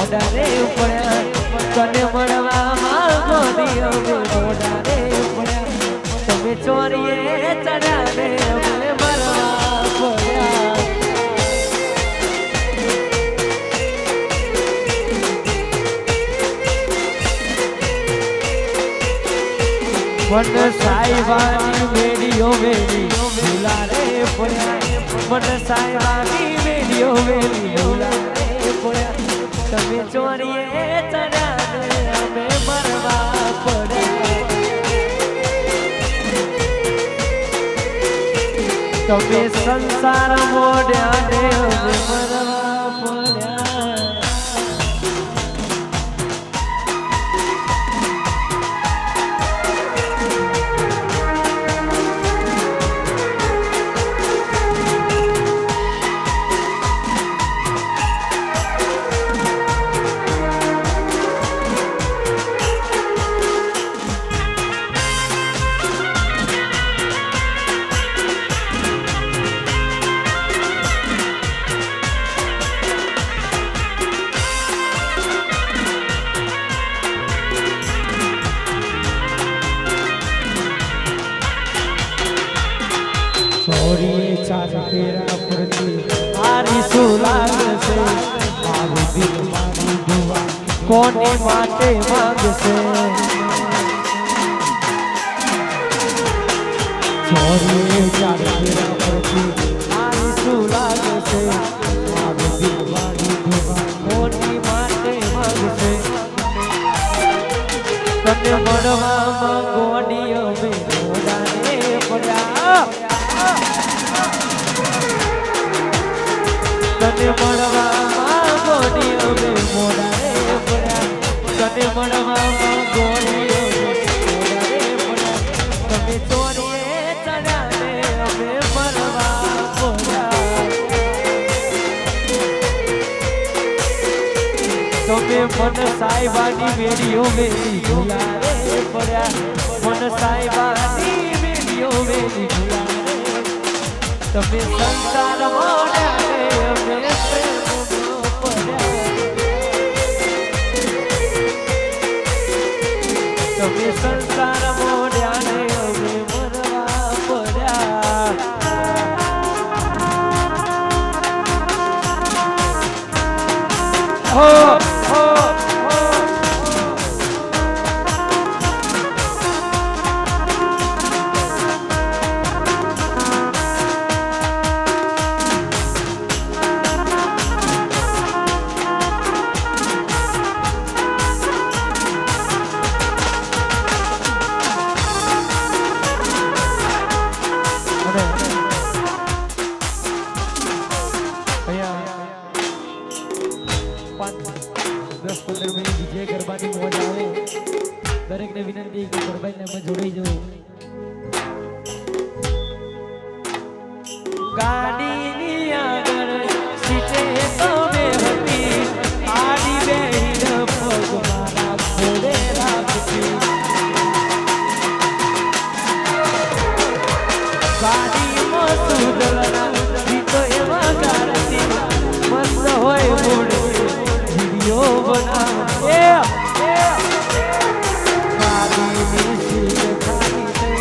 મોઢા રે પડ્યા તને મળવામાં ગોડી અમે મોઢા રે પડ્યા તમે ચોરીએ ચડ્યા ને અમે મરવા પડ્યા મન સાહેબાની વેડીઓ વેડી ભૂલા રે પડ્યા મન સાહેબાની વેડીઓ વેડી ભૂલા રે પડ્યા તમે ચોરીએ ચડ્યા ને અમે મરવા પડ્યા તમે સંસાર મોડ્યા ને અમે મરવા પડ્યા ચોરીએ ચાર ફેરા ફરતી મારી શું લાગશે મારું દિલ મારી દુઆ કોની માટે માંગશે ચોરીએ ચાર ફેરા ફરતી મારી શું લાગશે મારું દિલ મારી દુઆ કોની માટે માંગશે તને મળવામાં ગોડી અમે મોઢાને પડ્યા તને મળવામાં ગોડી અમે મોઢા રે પડ્યા તને મળવામાં ગોડી અમે મોઢા રે પડ્યા તમે ચોરીએ ચડ્યા ને અમે મરવા પડ્યા તમે મન સાહેબાની વેડીઓ વેડી ભૂલા રે પડ્યા મન સાહેબાની વેડીઓ વેડી ભૂલા રે તમે સંસાર મોડ્યા ને અમે પ્રેમમાં પડ્યા તમે સંસાર મોડ્યા ને અમે મરવા પડ્યા હો ગરબાની મોજ આવે દરેકને વિનંતી કે ગરબાને જોડાઈ જવું ગાડીની આગળ સીટે તો બેહતી આડી બેહીને પગ મારા ખોડે રાખતી ગાડીમાં સુધરના ગીતો એવા ગાતી મસ્ત હોય મોડે વિડીયો બનાવે ગાડીની સીટ ખાલી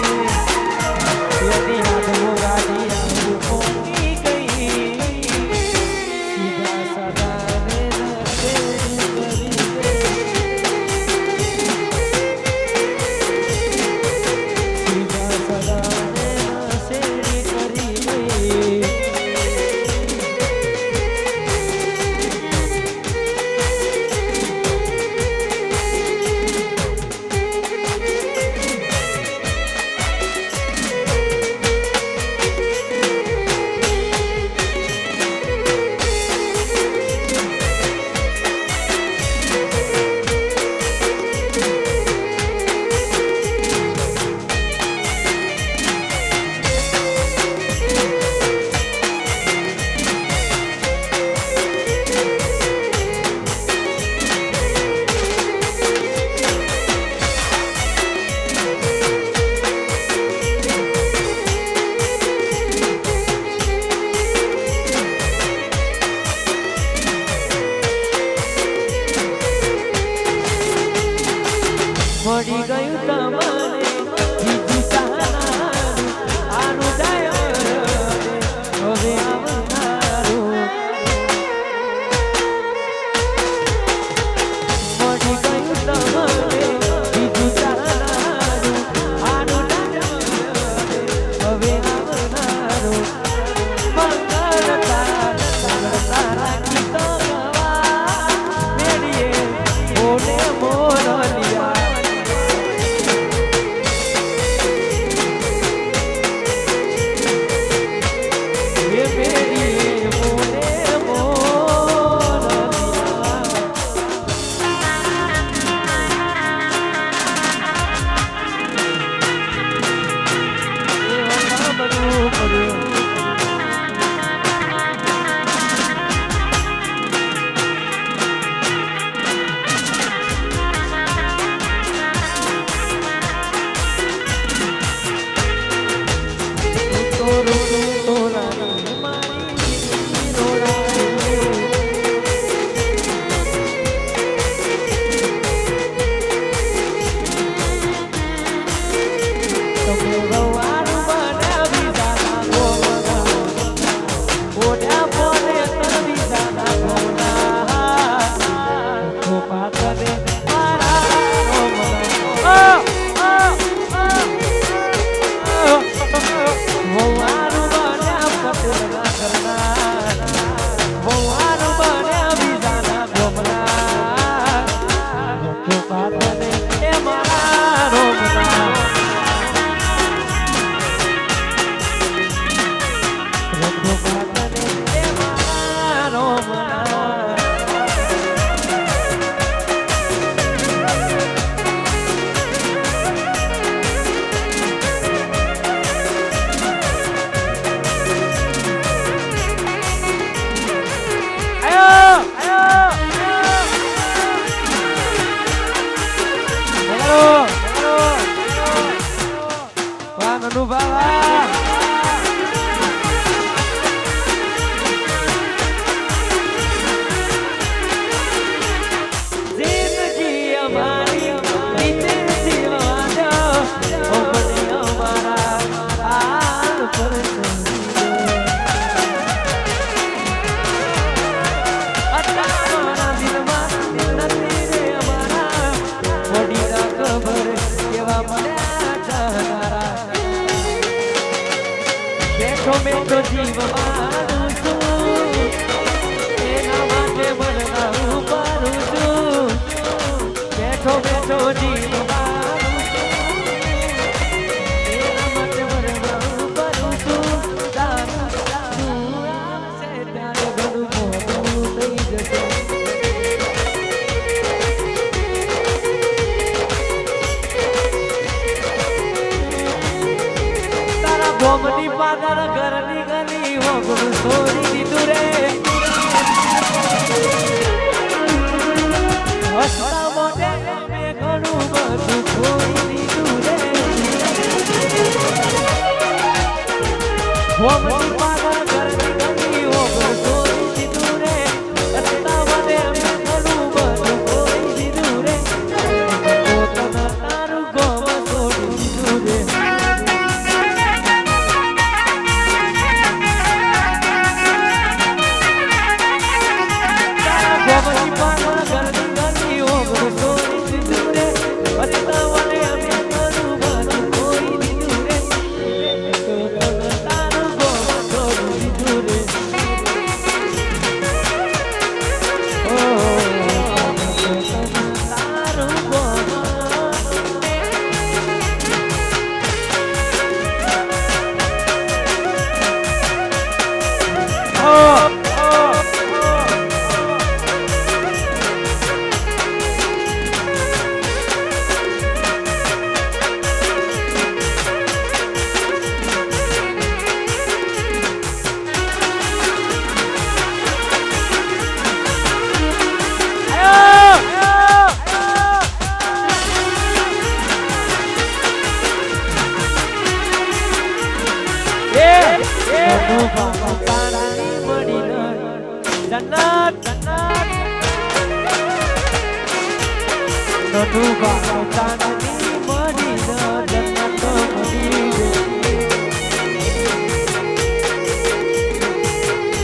નનું બાળ ચાંદની મળી જન્નત મળી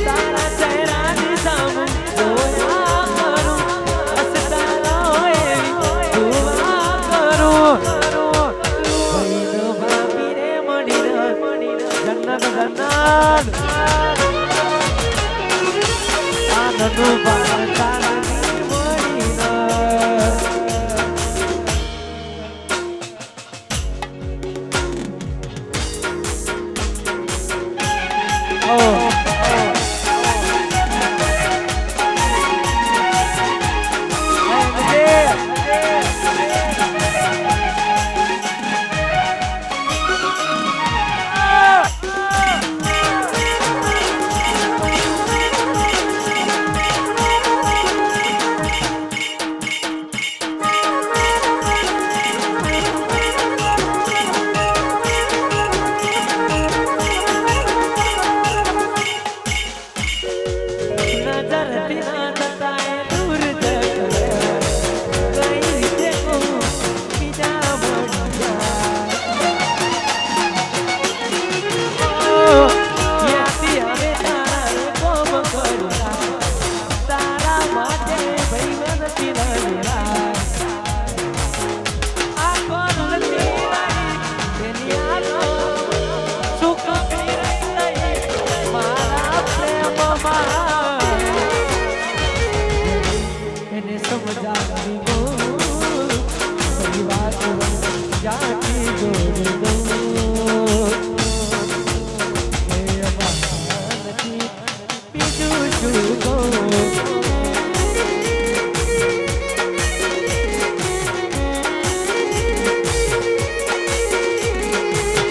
તારા ચહેરાની સામે જોયા કરું હસતા હોય દુઆ કરું ભાઈ ભાભી રે મળી જન્નત જન્નત આ નનું બાળ ચાંદની મળી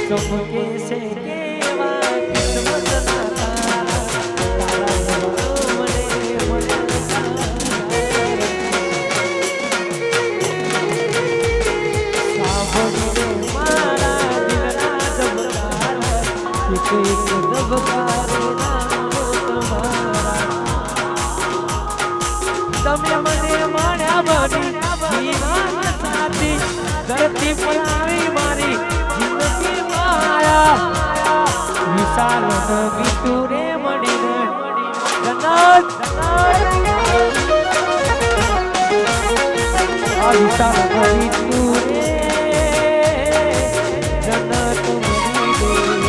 ચમકે છે કેવા કિસ્મત ના તારા મને સાંભળીને મારા દિલના ધબકાર એક ધબકાર તમે મને મળ્યા બની જીવન સાથી ધરતી પર આવી મારી જિંદગી માયા વિશાલ મીઠું રે મળીને જન્નત આ વિશાલ મીઠું રે જન્નત મળી ગઈ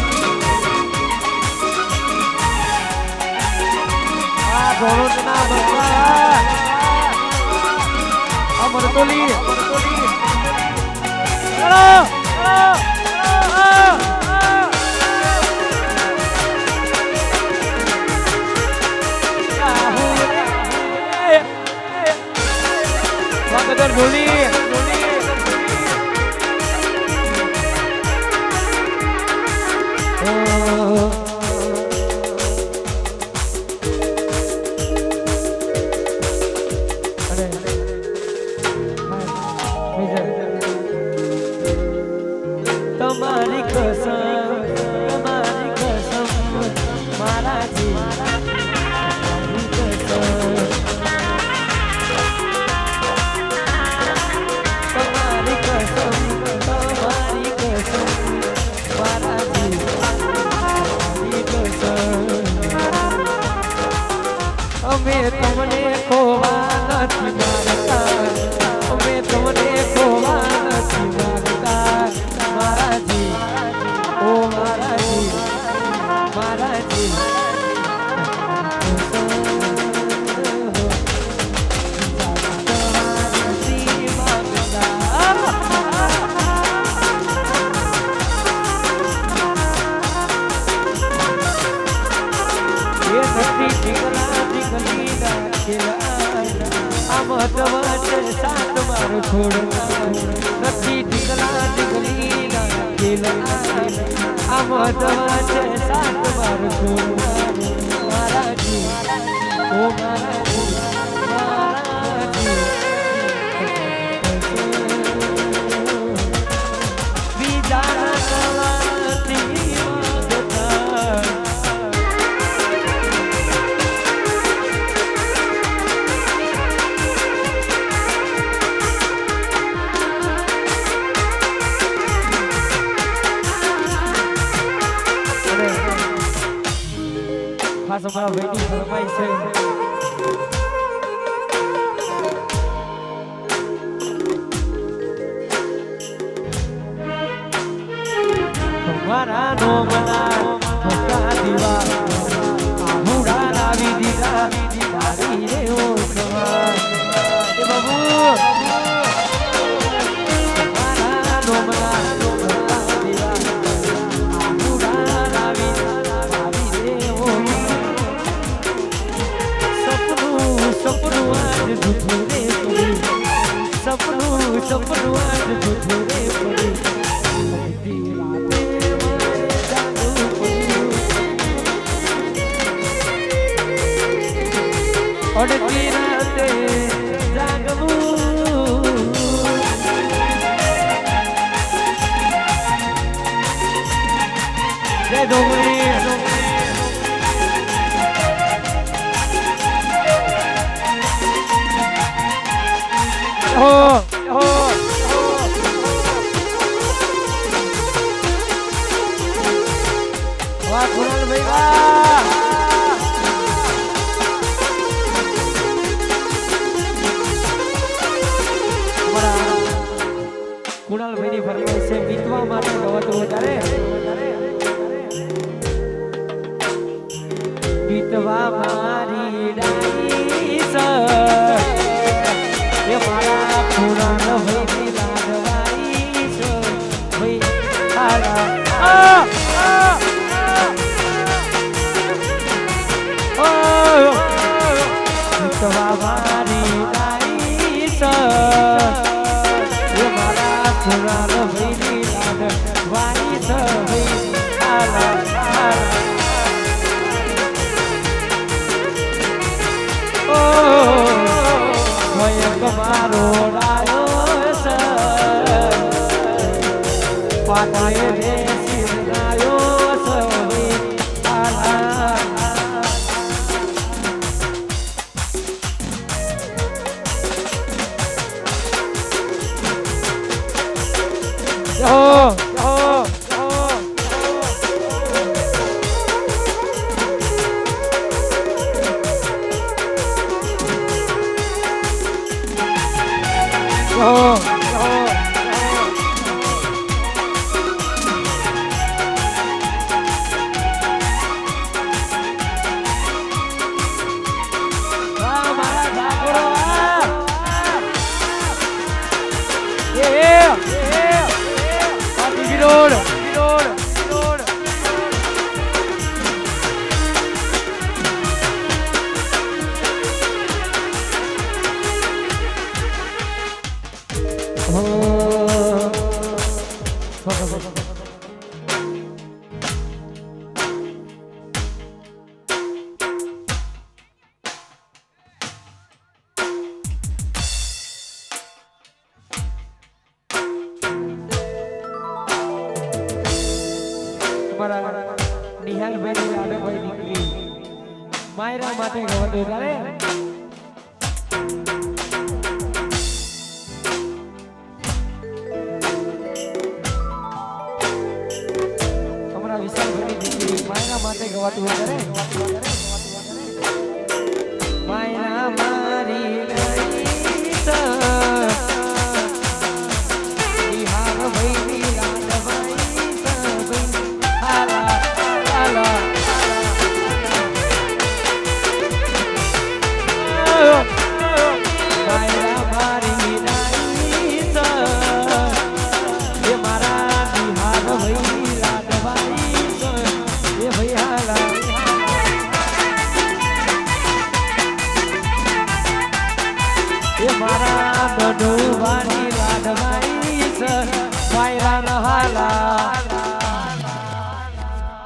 આ ધોરણના બગલા અમરતોલી વાગદર બોલી તમારી કસમ મારા અમે તમને ખોવા નથી મારતા અમે તમને ખોવા નથી મારતા મારાજી ઓ મારાજી મારાજી સાત મારો છોડ નથી ઢીકલા ઢીકલી આ મહત્વ છે સાત મારો છોડ મારાજી ઓ મારાજી મારાજી બીજા કલાથી માંગતા તમારા ભાઈની ફરમાઈ છે તમારા નો મના મોટા દીવા આહુડા લાવી દીધા મારી રે ઓ સવા એ બાબુ તમારા નો મના મોટા દીવા આહુડા લાવી રે ઓ સપનું આજ જૂઠું રે પડી સપનું આજ જૂઠું રે પડી અડધી રાતે જાગવું જય ડોંગરી વાહ કુણાલ ભાઈ વાહ કુણાલ ભાઈની ફરમાઈશ છે વીતવા માટે ગવતું વધારે વીતવા મારી ડાઈસ એ મારા કુણાલ ભાઈની લાડવાઈસ ભાઈ આલા વીતવા મારી ડાઈસ કુણાલ ભાઈની લાડવાઈસ ભાઈ આલા મારો રાયો પાટાએ બેસી રાયો સવી આલા નિહાલભાઈ લાડભાઈ દીકરી માયરા માટે ગવતો તારે અમારા વિશાલભાઈ દીકરી માયરા માટે ગવાતું તારે માયરા મારી નિહાલભાઈ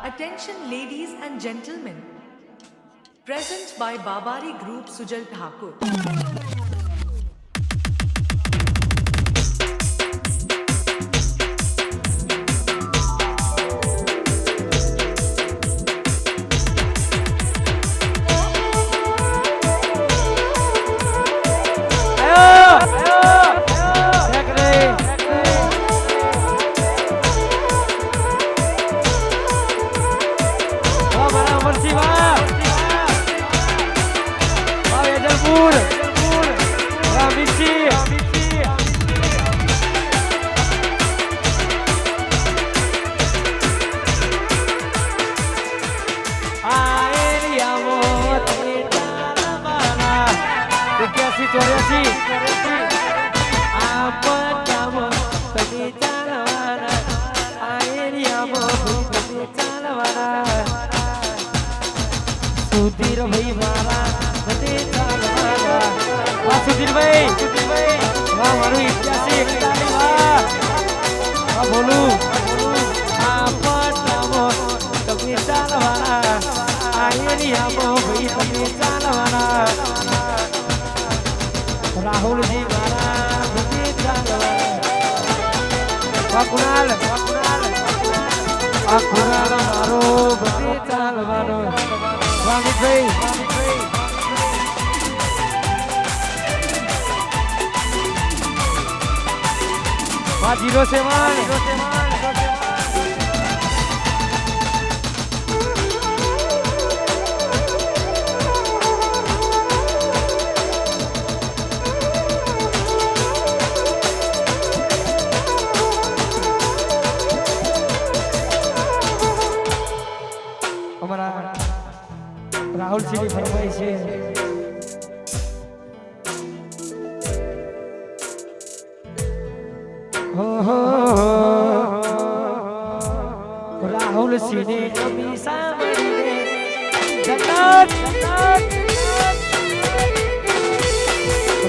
Attention ladies and gentlemen, present by Babari Group Sujal Thakur. 81 આ પટ્ટામાં તમે ચાલવાના આ એરિયામાં તમે ચાલવાના સુધીર ભાઈ મારા બધે ચાલવાના વાહ સુધીરભાઈ વાહ મારું 81 વાહ બોલું આ પટ્ટામાં તમે ચાલવાના આ એરિયામાં ભાઈ તમે ચાલવાના રાહુલજી મારા બધે ચાલવાના વાહ કુણાલ આ કુણાલ મારો બધે ચાલવાનો વામિતભાઈ વાહ 07 રાહુલ સિંહની ફરમાઈશ છે રાહુલ સિંહને નમી સાંભળીને જન્નત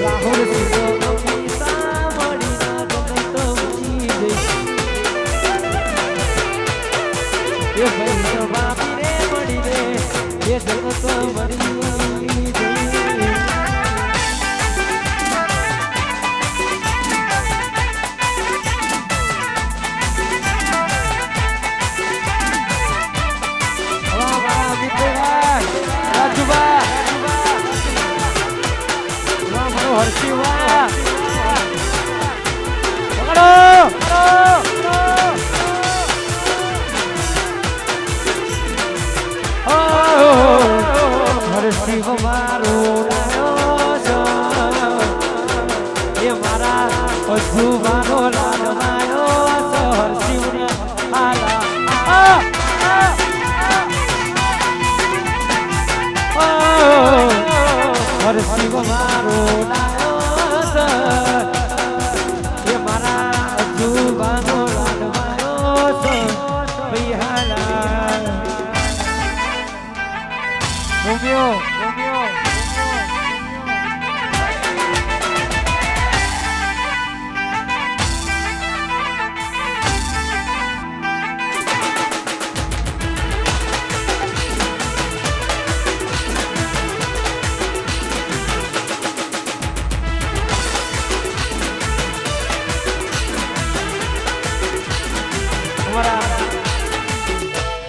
રાહુલ સિંહને નમી સાંભળીને જન્નત ઉઠી ગઈ એ ભાઈ બાપી રે મળી રે એ જગત મરી હર્ષિવા હર્ષિવ મારો એ મારા અજુબાનો લાડવાયો હર્ષિવને હર્ષિવ મારો એ મારા અજુબાનો લાડવાયો વિહાલા રોમિયો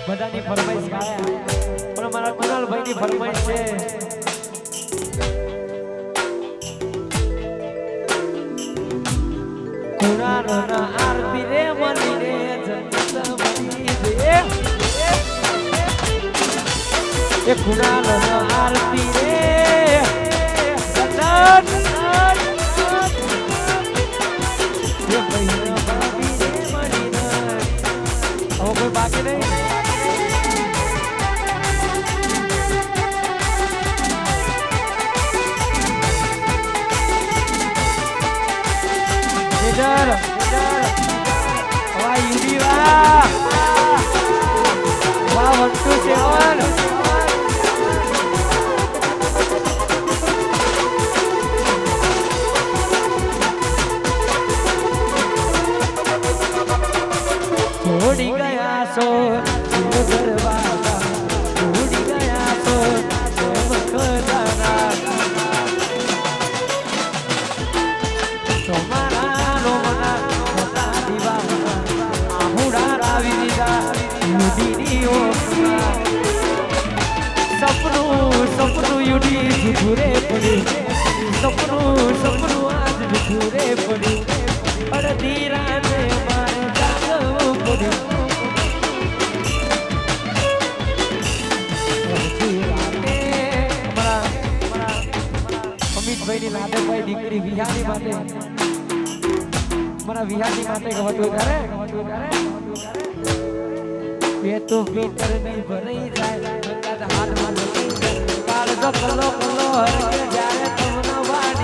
બધાની ફરમાઈશ ગાયા પણ મારા કુણાલભાઈ ની ફરમાઈશ છે કુણાલના આરતી રે મળીને જન્નત મળી દે એ કુણાલના આરતી રે જન્નત એ ભાઈ બાપી રે મળીને હવે કોઈ બાકી નહીં Leader, wah Yudi wah 127 છોડી ગયા છો દરવાજા છોડી ગયા છો મકરાના તમારા રોમના મોટા દીવાના આહુડા રાવી દીધા યુડીની ઓખમાં સપનું યુડી જુઠુરે પડ્યું સપનું આજ જુઠુરે પડ્યું અડધી રાતે મારે જાગવું પડ્યું અમિતભાઈની નાદરભાઈ દીકરી વિહાની માટે મારા વિહાની માટે ગવતું કરે બે તો ભીતર નહીં ભરાઈ જાય બધા હાથમાં લઈ જાય કાળ જો કલો હરકે જ્યારે તમને વાડ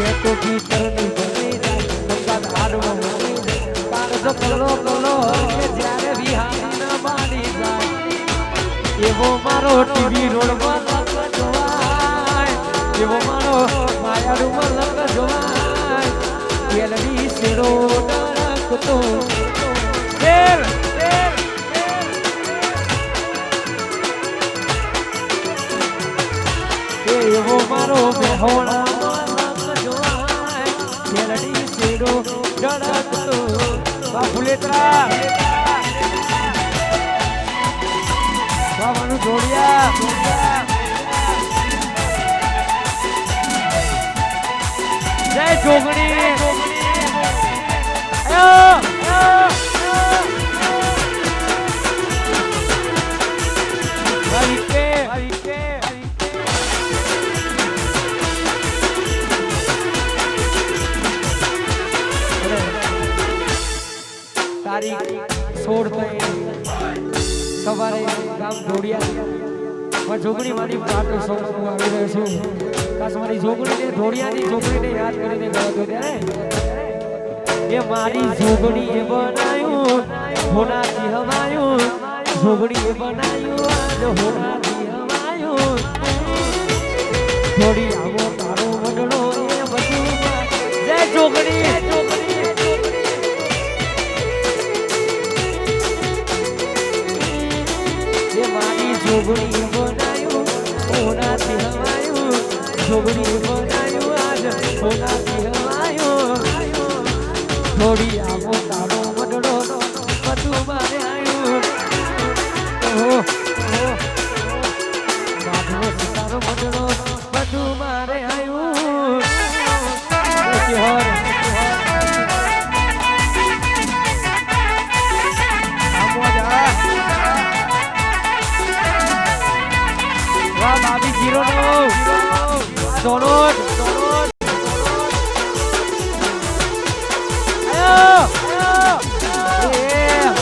જે તો ભીતરની બની જાય સંગાત હાડમાં મળી જાય તાર જો કલો કલો કે જ્યારે વિહારી ન માની જાય એવો મારો ટીવી રોડમાં લગ જોવાય એવો મારો માયાડુમાં લગ જોવાય એલડી શેરો ડરકતો તેલ તેલ એવો મારો મેહોણામાં લગ જોવાય એલડી શેરો ડરકતો બાપુલેત્રા બાબાનું જોડિયા જય જોગણી તારીખ 16 સવારે ગામ ધોડિયા જોગણી મારી પાટો સોમનું આવી રહ્યો છું ખાસ મારી જોગણીને ધોડિયાની જોગણીને યાદ કરીને ગયો હતો ત્યારે એ મારી જોગણીએ બનાયું હોનાથી હવાયું જોગણીએ બનાયું આજ હોનાથી હવાયું થોડી આવો તારો વડલો એ બધું જય જોગણી જોગણી બનાયું હોનાથી હવાયું જોગણી બનાયું આજ હોનાથી હવાયું થોડી આવો તારો વડડો બધું મારે આવ્યું તારો વડડો બધું મારે આવ્યું Babi Giro no, Donut, ayo, yeah.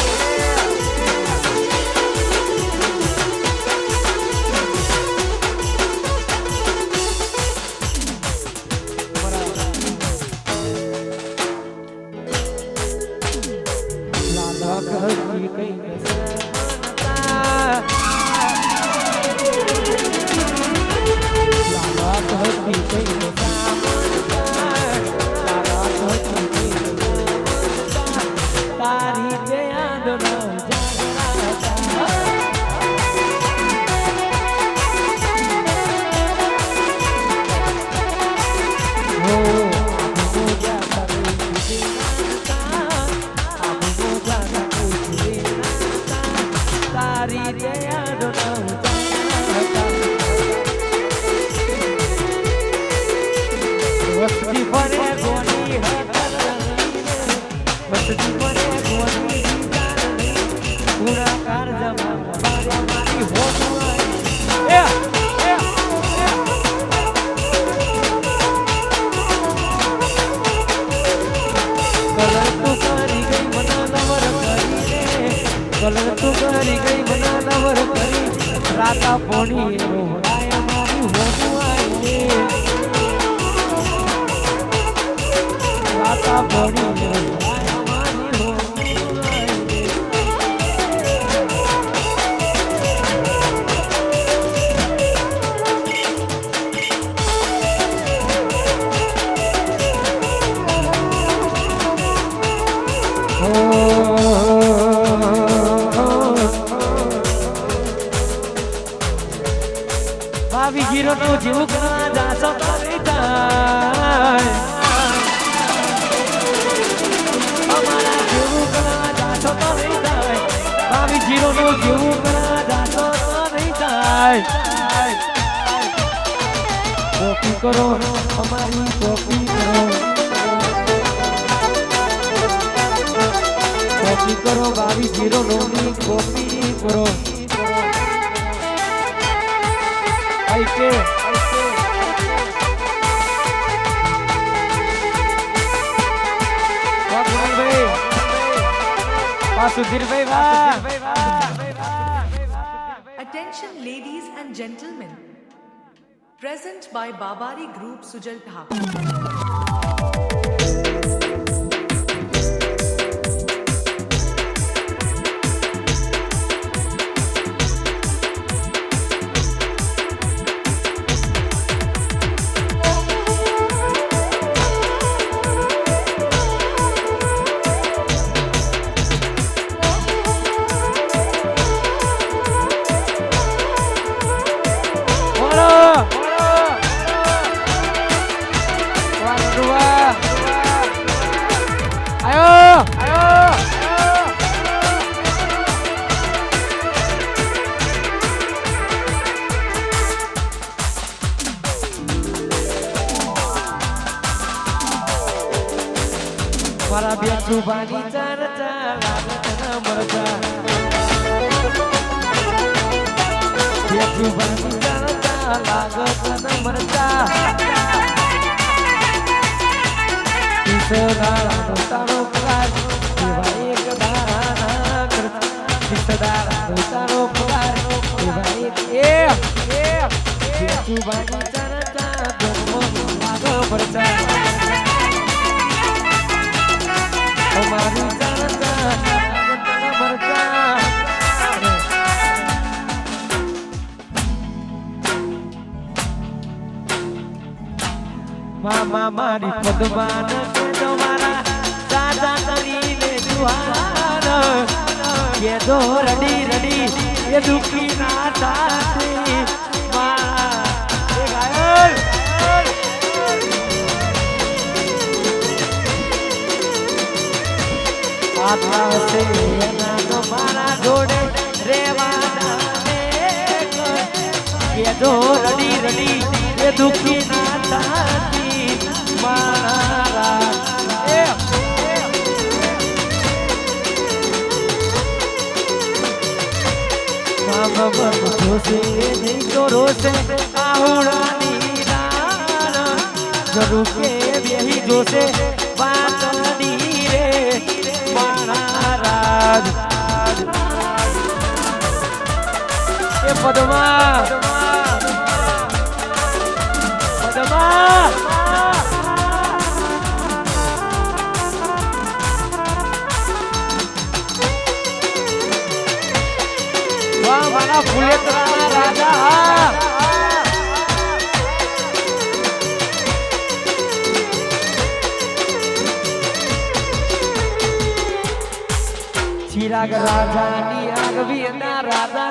Lala kahki kai તારી તે યાદ ન તારી તે યાદ વસ્તી ફરે ગોની વસ્તી ફરે ગોની પૂરા કાર જમા મારી હોવાય કલર તું કરી ગઈ મના નવર કરીને કલર તું કરી ગઈ મના નવર કરી રાતા પોણી રોડાય મારી હોવાય રાતા પોણી Babi Giro no જીવ કરવા જાશો તો નહીં થાય અમારા જીવ કરવા જાશો તો નહીં થાય Babi Giro no જીવ કરવા જાશો તો નહીં થાય કોપી કરો અમારી કોપી કરો કોપી કરો Babi Giro no ની કોપી કરો I K Attention ladies and gentlemen. Present by Babari Group Sujal Thakur. મારા બેન સુભાની ચર્ચા લાગત મરજા બેન સુભાની ચર્ચા લાગત મરજા ઈસદારાનો તારો પગાર એવા એક દાના કરતા ઈસદારાનો તારો પગાર એવા એક બેન સુભાની ચર્ચા ગમો લાગ મરજા મામા મારી પદમાન કેજો મારા દાદા કરીને જુહાર કેજો રડી રડી એ દુખી ના થાતી માં એ ગાયલ આત્મા સે એના મારા જોડે રેવાના કેજો રડી રડી એ દુખી ના થાતી મારા મામા બાબુ જોશે નહીં તો રોશે આહુડાની રાણ જરૂર કે બેહી જોશે વાતની રે મારા રાજ એ પદમા મારા ફુલેતરાના રાજા ચિરાગ રાજાની આગવી ના રાજા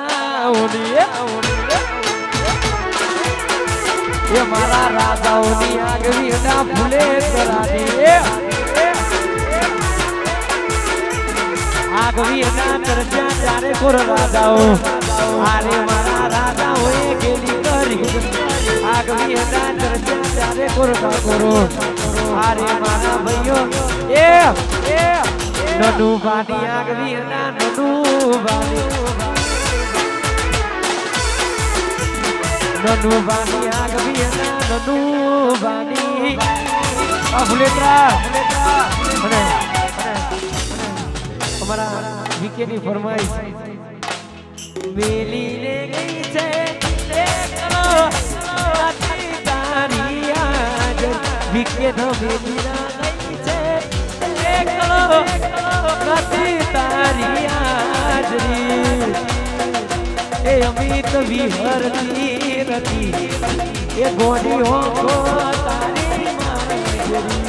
એ મારા રાજાઓની આગવી ના ફુલેતરાની આગવી ના ચર્ચા ચારે કોર રાજાઓ આરે મારા રાજાઓ એ ગેલી કરી આગવી ના ચર્ચા ચારે કોર ઠાકોરો આરે મારા ભાઈઓ એ નનુ બાની આગવી ના નનુ બાની આગવી ના નનુ બાની આ ફુલેતરા અને हमारा वीके की फरमाइश मेली ले गई से देखो राती तारी आज वीके न मेली ना गई से देखो राती तारी आज ए अमित विहरती रती ए गोडी हो को तारी मांगरी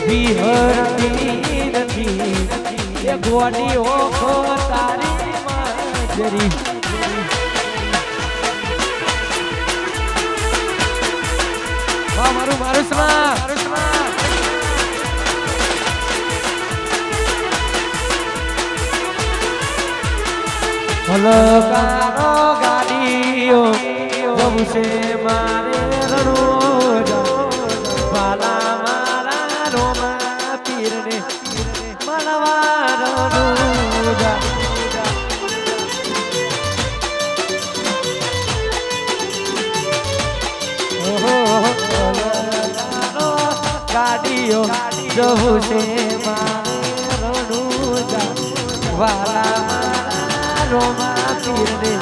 વિહરતી નથી એ ગોડી ઓખો તારી માજરી મારું સ્મા હલકાનો ગાડીઓ જવું છે મારે રણો પાલા મારા રોમા પીરને મનવારનું ગાડીઓ જવું છે મારે રણું વાલા મારા રોમા પીરને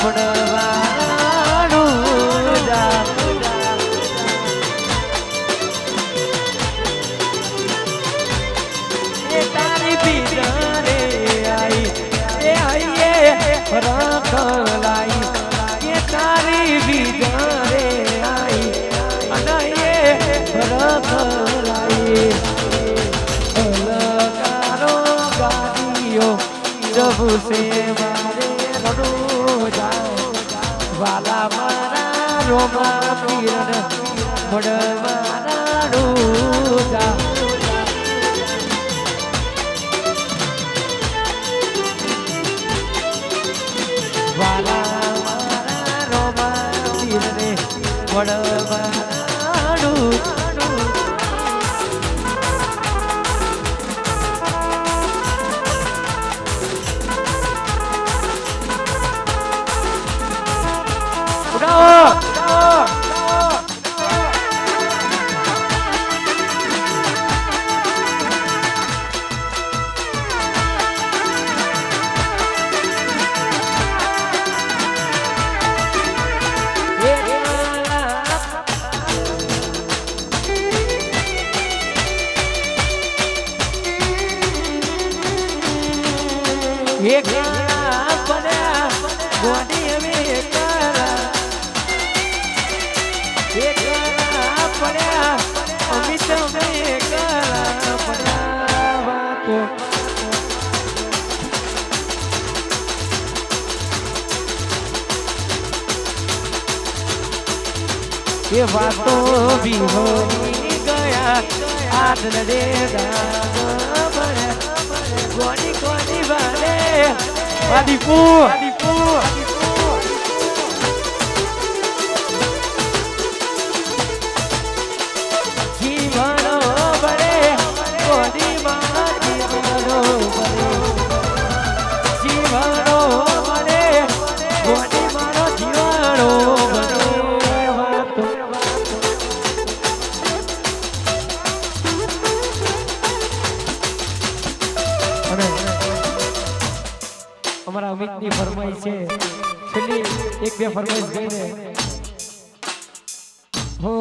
મળવાનું જા એ તારી ભીતરે આઈ એ આઈએ રખલાઈ એ તારી ભીતરે આઈ અને એ રખલાઈ અલકારો ગાડીઓ પ્રભુ સે મારે રડો જાય વાલા મારા રોમા પીર મળવાનું જા વાલા મારા રોમા પીરને મળવાનું એક પડ્યા ગોડી અમે કરા એક પડ્યા અમિત અમે કરા પડ્યા વાતો એ વાતો વિહોરી ગયા આદન દે ગોડી ગોડી વાલે વાદીપુ જીવનો બળે ગોડી માં જીવનો બળે જીવનો બળે ગોડી મારો જીવનો બળે વાતો અમારા અમિતની ફરમાઈશ છે છેલ્લી એક બે ફરમાઈશ ગઈને હો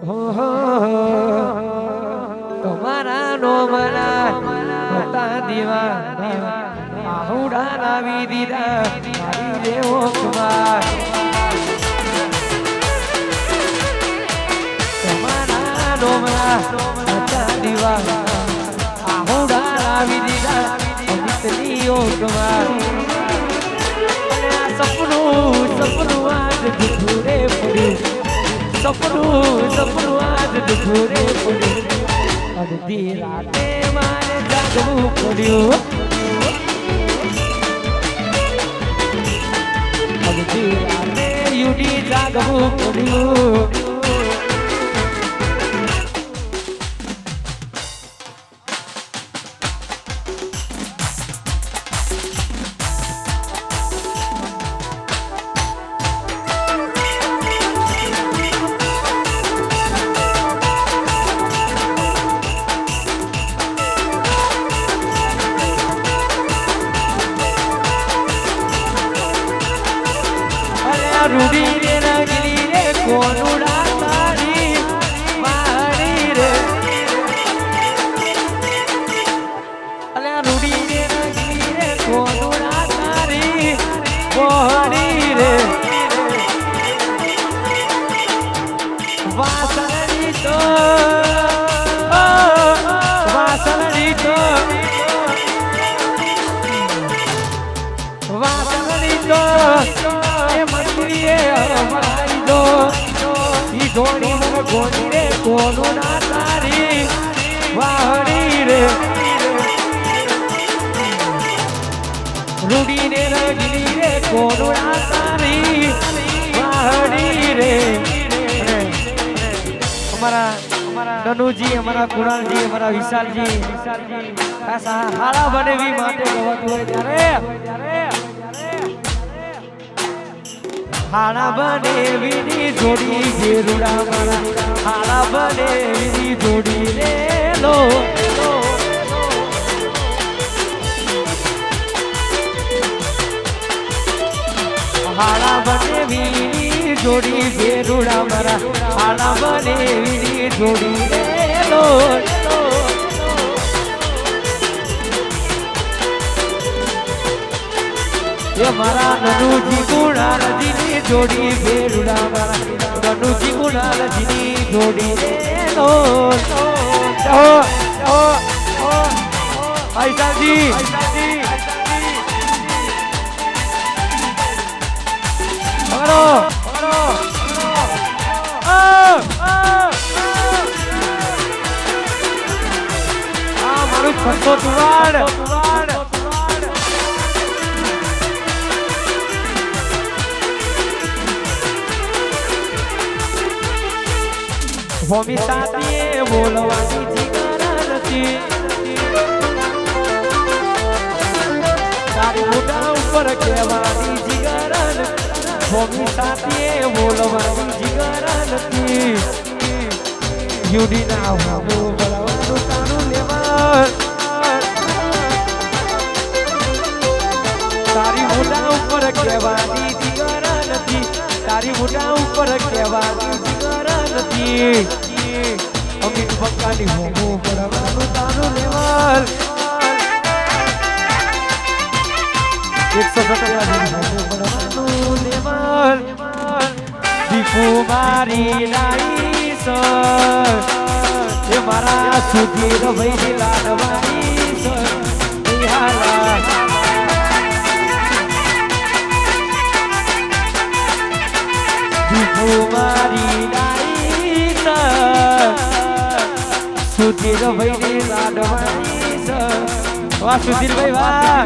હો તમારા નો મના હતા દીવા આહુડા લાવી દીધા મારી દેવો કુમાર દીવા આહુડા લાવી દીધા અમિતની ઓગવાર સપનું સપનું આજ દુખરે પડ્યું સપનું આજ દુખરે પડ્યું અડધી રાતે મારે જાગવું પડ્યું અડધી રાતે યુડી જાગવું પડ્યું રૂડી રે રગલી રે કોનુડા તારી મારી રે અલે રૂડી રે રગલી રે કોનુડા તારી મોહણી રે વાસણની તો વાસણની તો વાસણની તો ગોણી મને ગોણી રે કોનું ના તારી વાહણી રે રૂડી ને રગલી રે કોનું ના તારી વાહણી રે અમારા નનુજી અમારા કુણાલજી અમારા વિશાલજી ખાસ હાડા બનેવી માટે ગવાતું હોય ત્યારે હાડા બને વિની જોડી ગેરુડા મારા હાડા બને વિની જોડી રે લો હાડા બને વિની જોડી ગેરુડા મારા હાડા બને વિની જોડી રે લો ये मारा ननुजी गुणारजी नी जोड़ी बेरुड़ा मारा ननुजी गुणारजी नी जोड़ी रे लो ऐसा जी पकड़ो मारू खंतो तुवाड़ ભૂમિ સાથે બોલવાની જીગર નથી તારી મોઢા ઉપર કહેવાની જીગર નથી ભૂમિ સાથે બોલવાની જીગર નથી યુડી ના હું બોલવાનું તારું લેવા તારી મોઢા ઉપર કહેવાની જીગર નથી તારી મોઢા ઉપર કહેવાની જીગર નથી અમીર પક્કાની હોમો પડવાનું તારું લેવલ 150 હોમો પડવાનું લેવલ દીપુ મારી લાઈ સર એ મારા સુધીર ભાઈ લાડવાની સર નિહાલા દીપુ મારી સુધીર ભાઈ ને લાડવાની વાહ સુધીર ભાઈ વાહ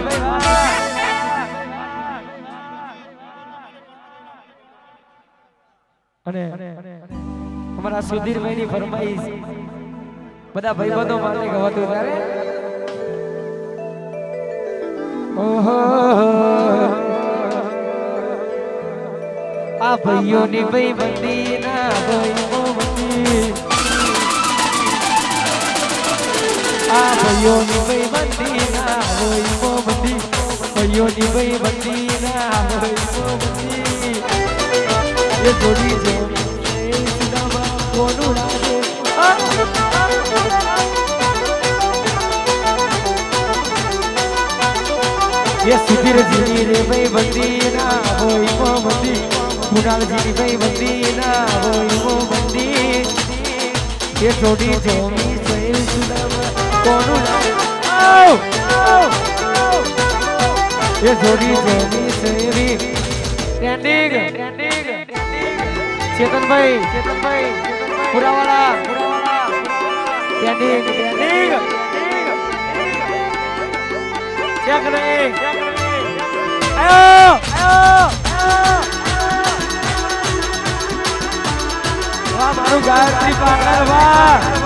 અને અમારા સુધીર ભાઈ ની ફરમાઈશ બધા ભાઈબંધો માટે ગવાતું ત્યારે ઓહો આ ભાઈઓની ભાઈબંધી ના ભાઈઓ ભાઈઓની ભાઈબંધી ના હોય મોબંધી ભાઈઓની ભાઈબંધી ના હોય મોબંધી એ જોડી જો સુદામા કોનું લાગે એ સુધીરજી રે ભાઈબંધી ના હોય મોબંધી કુણાલજી ભાઈબંધી ના હોય મોબંધી એ જોડી જો સુદામા કોનું ये जोड़ी जोड़ी सेरी ट्रेंडिंग चेतन भाई पूरा वाला ट्रेंडिंग क्या करें आयो वाह मारू गायत्री पार्टनर वाह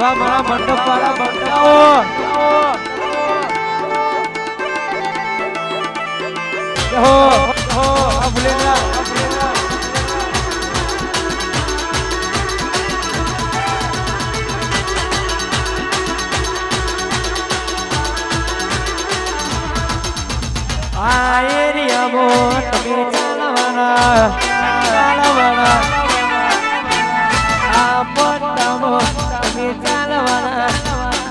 वाह मारा मंडप वाला बंदाओ हो अब लेना एरिया मो तमे चालवाना आ पट्टामो तमे चालवाना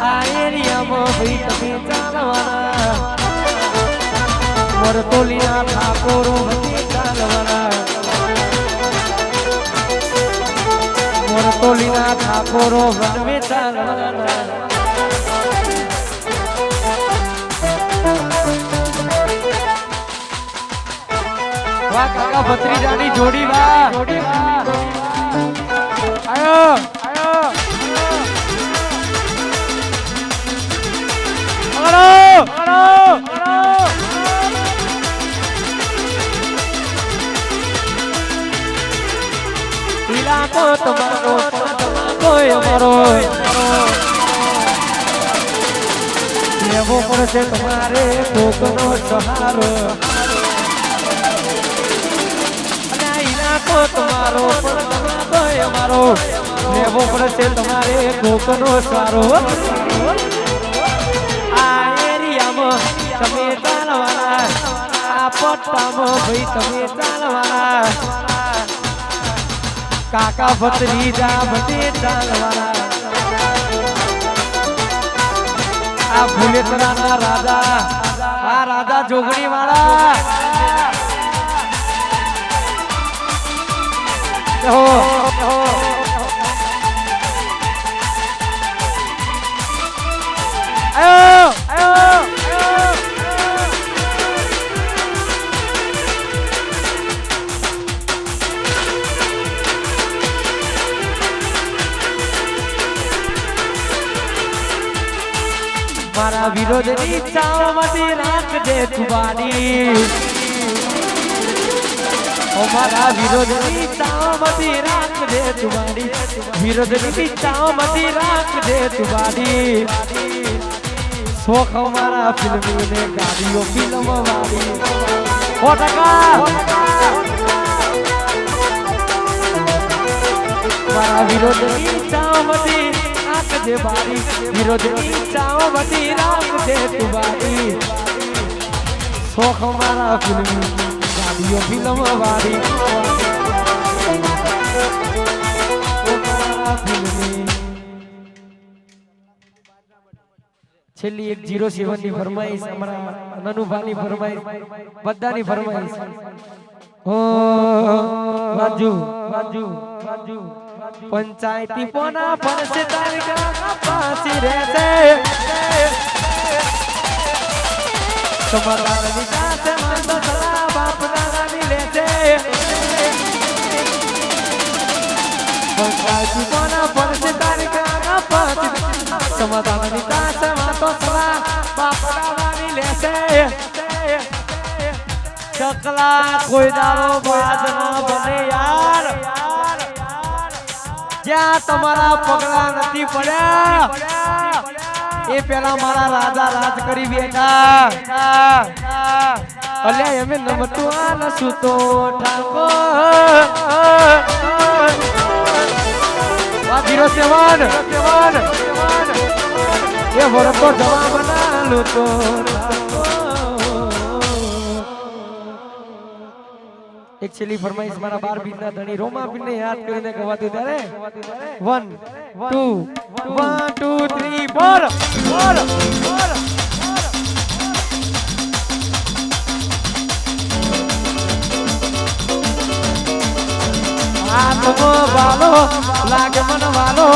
आ एरिया मो भाई तमे चालवाना मोर तोलिया ठाकोरो भती चालवाना मोर तोलिया ठाकोरो भती चालवाना वाह काका भत्रीजानी जोड़ी वाह आयो आयो पकड़ो इलाको तुम्हारो અમારો લેવો પડશે તમારે કોકનો સહારો તમારો પણ તમારો અમારો લેવો પડશે તમારે કોકનો સારો આ એરિયામાં તમે ચાલવાના આ પટ્ટામાં ભાઈ તમે ચાલવાના કાકા ભત્રીજા બધે ચાલવાના આ ફુલેતરાના રાજા આ રાજા જોગણી વાળા મારા વિરોધની ચાવમાંથી રાખજે તુબાની મારા વિરોધની ચાવમાંથી રાખજે તુબાની વિરોધની ચાવમાંથી રાખજે તુબાની શોખ મારા ફિલ્મી ને ગાડીઓ ફિલ્મ વાળી 100% મારા વિરોધની ચાવમાંથી રાખજે બારી વિરોધની ચાવમાંથી રાખજે તુબાની શોખ મારા ફિલ્મી ગાડીઓ ફિલ્મ વાળી છેલ્લી એક 07 ની ફરમાઈશ અમારા નનુભાની ફરમાઈશ બધાની ફરમાઈશ ઓ રાજુ રાજુ રાજુ પંચાયતી પોના પરસે તારીખા પાસી રહેશે તમારા વિકાસ માંગો સલા બાપ દાદાની લેશે પંચાયતી પોના પરસે તારીખા પાસી તમારા વિકાસ માંગો સલા બાપ દાદાની લેશે ચકલા કોઈ દારો બાદ ના બને યાર જ્યાં તમારા પગલા નથી પડ્યા એ પેલા મારા રાજા રાજ કરી બેઠા અલ્યા એમે નમતું આલ સુતો ઠાકોર આ 07 એ વરકો જવાબ ના લૂતો એક છેલ્લી ફરમાઈશ મારા 12 બીજના ધણી રોમાબીનને યાદ કરીને ગવાતું ત્યારે 1 2 3 4 આત્મો વાલો લાગે મન વાલો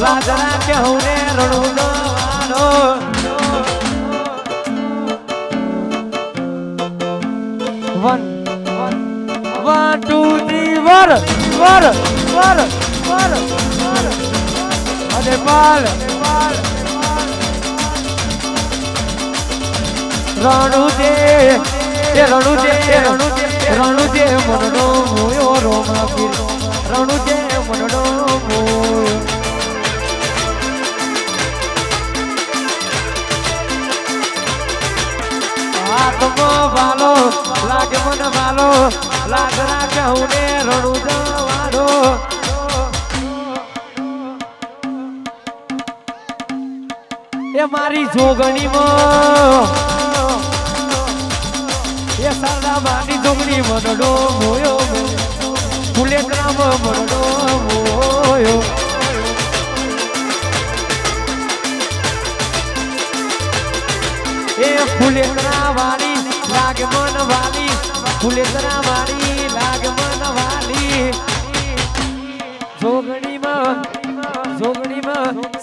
લાજ રાખે હુને રણું વાલો 1 2 3 વર અરે પાલ રણુજે મનનો મોયો રોમા પીર રણુજે મનનો મોયો આત્મો વાલો લાગે મન વાલો લાગ રાખે હુને રણુ જવાનો એ મારી જોગણીમાં એ સારા મારી જોગણી મનડો મોયો ફુલેગ્રામ મનડો મોયો એ ફુલેગ્રા વાળી લાગે મન વાળી ફુલેગ્રા વાળી લાગે મન વાળી જોગણીમાં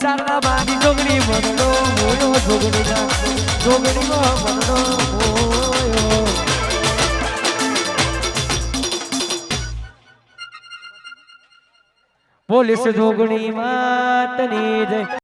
સારા મારી જોગણી મનડો મોયો જોગણીમાં મનડો મોયો પોલીસ જોગણી માતની જય